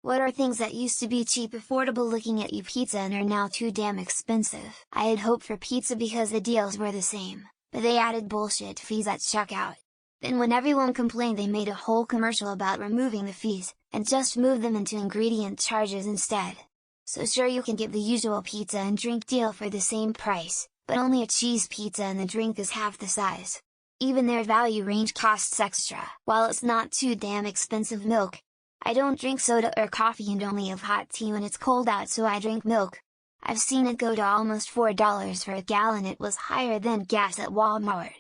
What are things that used to be cheap affordable looking at you pizza and are now too damn expensive? I had hoped for pizza because the deals were the same, but they added bullshit fees at checkout. Then when everyone complained they made a whole commercial about removing the fees, and just moved them into ingredient charges instead. So sure, you can get the usual pizza and drink deal for the same price, but only a cheese pizza and the drink is half the size. Even their value range costs extra. While it's not too damn expensive milk, I don't drink soda or coffee and only have hot tea when it's cold out, so I drink milk. I've seen it go to almost $4 for a gallon. It was higher than gas at Walmart.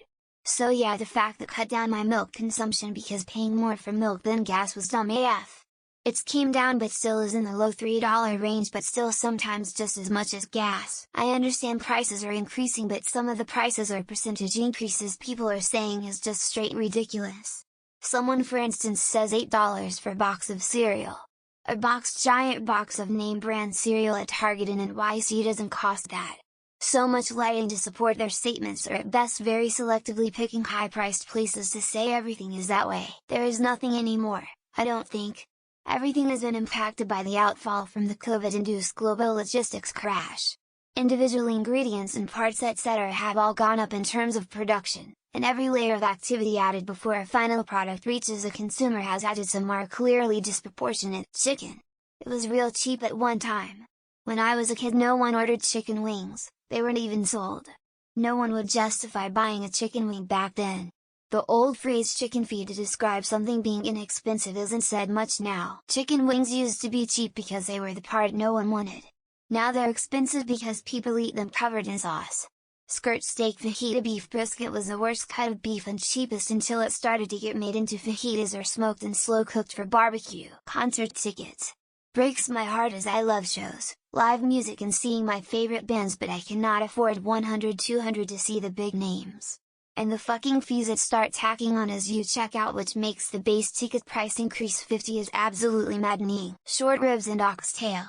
So yeah, the fact that cut down my milk consumption because paying more for milk than gas was dumb AF. It's came down but still is in the low $3 range, but still sometimes just as much as gas. I understand prices are increasing, but some of the prices or percentage increases people are saying is just straight ridiculous. Someone for instance says $8 for a box of cereal. A giant box of name brand cereal at Target in NYC doesn't cost that. So much lying to support their statements, or at best very selectively picking high-priced places to say everything is that way. There is nothing anymore, I don't think. Everything has been impacted by the outfall from the COVID-induced global logistics crash. Individual ingredients and parts etc. have all gone up in terms of production, and every layer of activity added before a final product reaches a consumer has added some more clearly disproportionate. Chicken. It was real cheap at one time. When I was a kid no one ordered chicken wings, they weren't even sold. No one would justify buying a chicken wing back then. The old phrase chicken feed to describe something being inexpensive isn't said much now. Chicken wings used to be cheap because they were the part no one wanted. Now they're expensive because people eat them covered in sauce. Skirt steak fajita beef brisket was the worst cut of beef and cheapest until it started to get made into fajitas or smoked and slow cooked for barbecue. Concert tickets. Breaks my heart as I love shows, live music and seeing my favorite bands, but I cannot afford $100-$200 to see the big names. And the fucking fees it starts tacking on as you check out, which makes the base ticket price increase $50, is absolutely maddening. Short ribs and oxtail.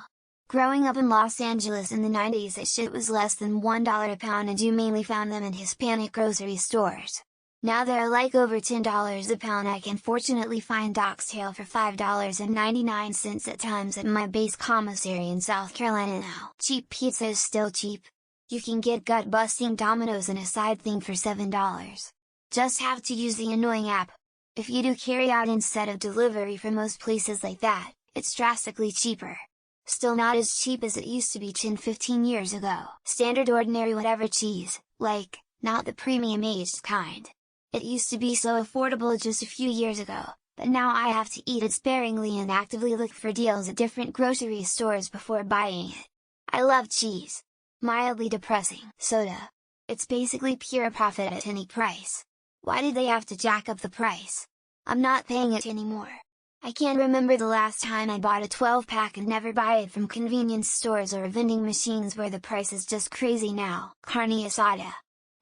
Growing up in Los Angeles in the 90s, that shit was less than $1 a pound and you mainly found them in Hispanic grocery stores. Now they're like over $10 a pound. I can fortunately find oxtail for $5.99 at times at my base commissary in South Carolina now. Cheap pizza is still cheap. You can get gut-busting Domino's and a side thing for $7. Just have to use the annoying app. If you do carry out instead of delivery for most places like that, it's drastically cheaper. Still not as cheap as it used to be 10-15 years ago. Standard ordinary whatever cheese, like, not the premium aged kind. It used to be so affordable just a few years ago, but now I have to eat it sparingly and actively look for deals at different grocery stores before buying it. I love cheese. Mildly depressing. Soda. It's basically pure profit at any price. Why did they have to jack up the price? I'm not paying it anymore. I can't remember the last time I bought a 12-pack and never buy it from convenience stores or vending machines where the price is just crazy now. Carne asada.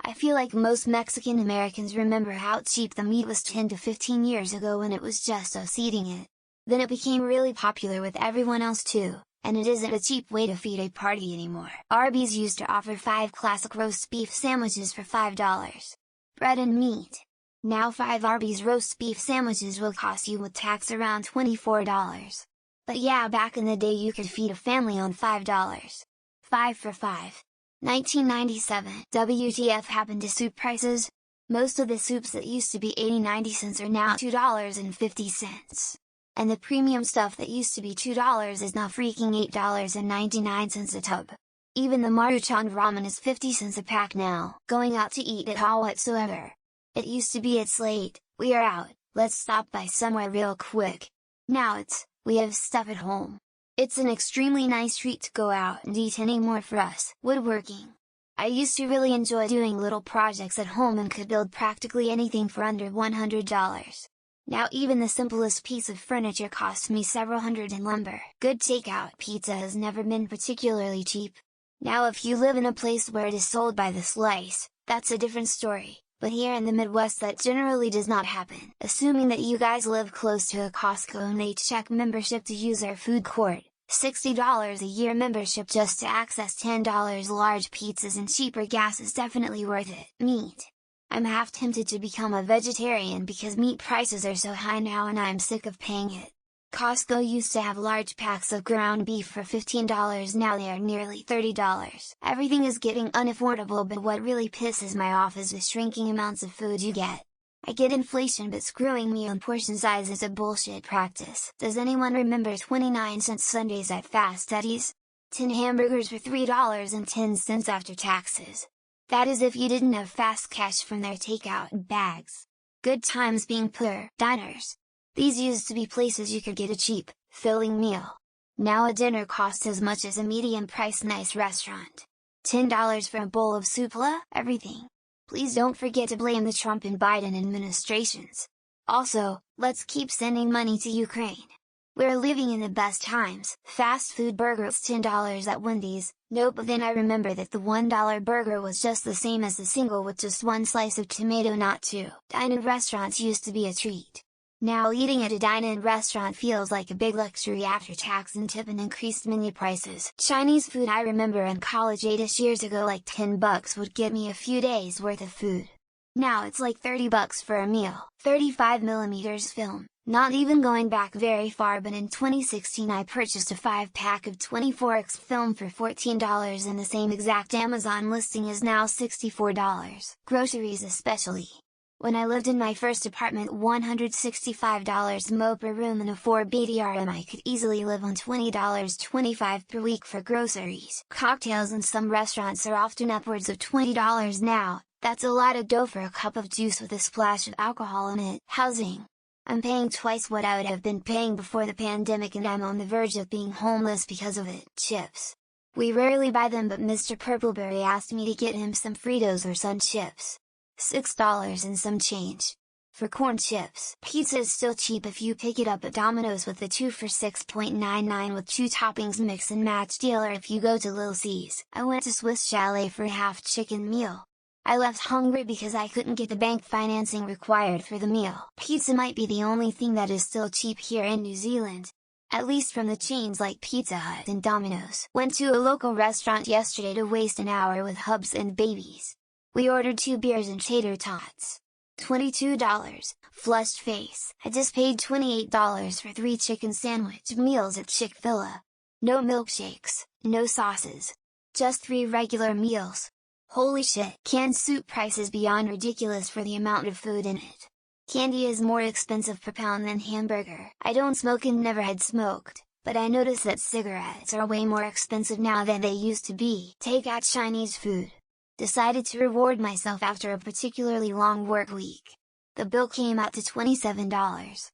I feel like most Mexican Americans remember how cheap the meat was 10 to 15 years ago when it was just us eating it. Then it became really popular with everyone else too. And it isn't a cheap way to feed a party anymore. Arby's used to offer 5 classic roast beef sandwiches for $5. Bread and meat. Now 5 Arby's roast beef sandwiches will cost you with tax around $24. But yeah, back in the day you could feed a family on $5. 5 for 5. 1997. WTF happened to soup prices? Most of the soups that used to be 80-90 cents are now $2.50. And the premium stuff that used to be $2 is now freaking $8.99 a tub. Even the Maruchan ramen is 50 cents a pack now. Going out to eat at all whatsoever. It used to be it's late, we are out, let's stop by somewhere real quick. Now it's, we have stuff at home. It's an extremely nice treat to go out and eat anymore for us. Woodworking. I used to really enjoy doing little projects at home and could build practically anything for under $100. Now even the simplest piece of furniture costs me several hundred in lumber. Good takeout pizza has never been particularly cheap. Now if you live in a place where it is sold by the slice, that's a different story, but here in the Midwest that generally does not happen. Assuming that you guys live close to a Costco and they check membership to use our food court, $60 a year membership just to access $10 large pizzas and cheaper gas is definitely worth it. Meat. I'm half tempted to become a vegetarian because meat prices are so high now and I'm sick of paying it. Costco used to have large packs of ground beef for $15, now they are nearly $30. Everything is getting unaffordable, but what really pisses me off is the shrinking amounts of food you get. I get inflation, but screwing me on portion size is a bullshit practice. Does anyone remember 29-cent Sundays at Fast Eddie's? 10 hamburgers for $3.10 after taxes. That is if you didn't have fast cash from their takeout bags. Good times being poor diners. These used to be places you could get a cheap, filling meal. Now a dinner costs as much as a medium-priced nice restaurant. $10 for a bowl of soup, everything. Please don't forget to blame the Trump and Biden administrations. Also, let's keep sending money to Ukraine. We're living in the best times. Fast food burgers $10 at Wendy's. Nope, but then I remember that the $1 burger was just the same as the single with just one slice of tomato, not two. Dine-in restaurants used to be a treat. Now eating at a dine-in restaurant feels like a big luxury after tax and tip and increased menu prices. Chinese food, I remember in college 8ish years ago, like $10 would get me a few days worth of food. Now it's like $30 for a meal. 35mm film. Not even going back very far, but in 2016 I purchased a 5-pack of 24x film for $14 and the same exact Amazon listing is now $64. Groceries especially. When I lived in my first apartment, $165 mo per room and a 4-bedroom, I could easily live on $20.25 per week for groceries. Cocktails in some restaurants are often upwards of $20 now. That's a lot of dough for a cup of juice with a splash of alcohol in it. Housing. I'm paying twice what I would have been paying before the pandemic, and I'm on the verge of being homeless because of it. Chips. We rarely buy them, but Mr. Purpleberry asked me to get him some Fritos or Sun chips. $6 and some change. For corn chips. Pizza is still cheap if you pick it up at Domino's with the 2 for $6.99 with 2 toppings mix and match deal, or if you go to Lil C's. I went to Swiss Chalet for a half chicken meal. I left hungry because I couldn't get the bank financing required for the meal. Pizza might be the only thing that is still cheap here in New Zealand. At least from the chains like Pizza Hut and Domino's. Went to a local restaurant yesterday to waste an hour with hubs and babies. We ordered 2 beers and tater tots. $22. Flushed face. I just paid $28 for 3 chicken sandwich meals at Chick-fil-A. No milkshakes, no sauces. Just 3 regular meals. Holy shit! Canned soup prices beyond ridiculous for the amount of food in it. Candy is more expensive per pound than hamburger. I don't smoke and never had smoked, but I noticed that cigarettes are way more expensive now than they used to be. Take out Chinese food. Decided to reward myself after a particularly long work week. The bill came out to $27.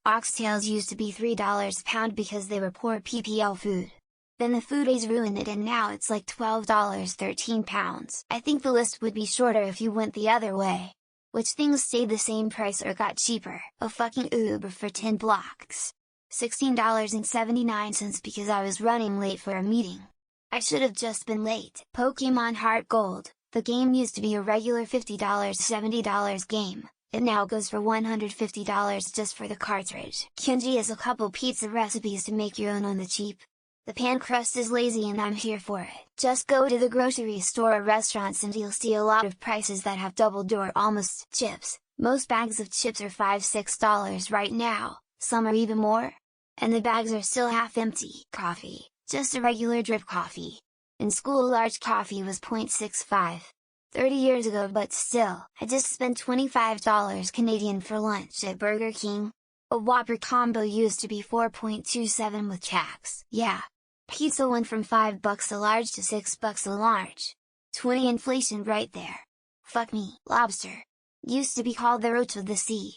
Oxtails used to be $3 a pound because they were poor PPL food. Then the food days ruined it and now it's like $12 13 pounds. I think the list would be shorter if you went the other way. Which things stayed the same price or got cheaper? A fucking Uber for 10 blocks. $16.79 because I was running late for a meeting. I should have just been late. Pokemon Heart Gold. The game used to be a regular $50 $70 game. It now goes for $150 just for the cartridge. Kenji has a couple pizza recipes to make your own on the cheap. The pan crust is lazy and I'm here for it. Just go to the grocery store or restaurants and you'll see a lot of prices that have doubled or almost. Chips. Most bags of chips are $5-6 right now, some are even more. And the bags are still half empty. Coffee. Just a regular drip coffee. In school large coffee was $0.65. 30 years ago, but still, I just spent $25 Canadian for lunch at Burger King. A Whopper combo used to be $4.27 with tax. Yeah. Pizza went from $5 a large to $6 a large. 20 inflation right there. Fuck me. Lobster. Used to be called the roach of the sea.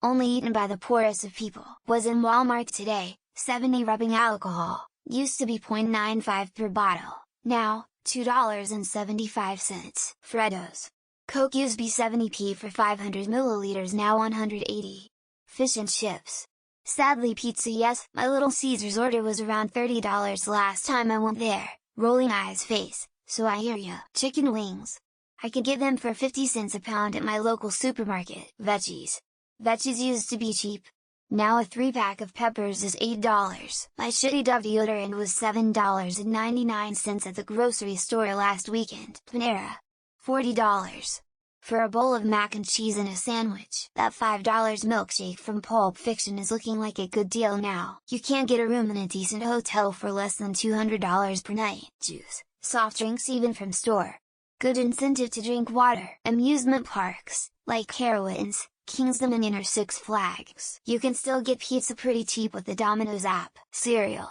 Only eaten by the poorest of people. Was in Walmart today, 70 rubbing alcohol. Used to be $0.95 per bottle. Now, $2.75. Freddos. Coke used to be 70p for 500 milliliters, now 180. Fish and chips. Sadly pizza, yes, my Little Caesars order was around $30 last time I went there. Rolling eyes face, so I hear ya. Chicken wings. I could get them for 50 cents a pound at my local supermarket. Veggies. Veggies used to be cheap. Now a 3-pack of peppers is $8. My shitty Dove deodorant was $7.99 at the grocery store last weekend. Panera. $40. For a bowl of mac and cheese and a sandwich, that $5 milkshake from Pulp Fiction is looking like a good deal now. You can't get a room in a decent hotel for less than $200 per night. Juice, soft drinks even from store. Good incentive to drink water. Amusement parks, like Carowinds, Kings Dominion or Six Flags. You can still get pizza pretty cheap with the Domino's app. Cereal.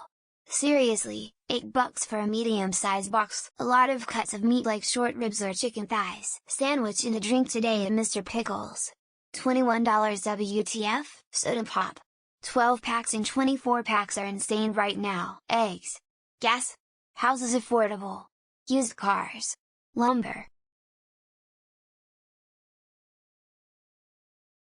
Seriously, $8 for a medium-sized box, a lot of cuts of meat like short ribs or chicken thighs. Sandwich and a drink today at Mr. Pickles. $21 WTF, soda pop. 12 packs and 24 packs are insane right now. Eggs. Gas. Houses affordable. Used cars. Lumber.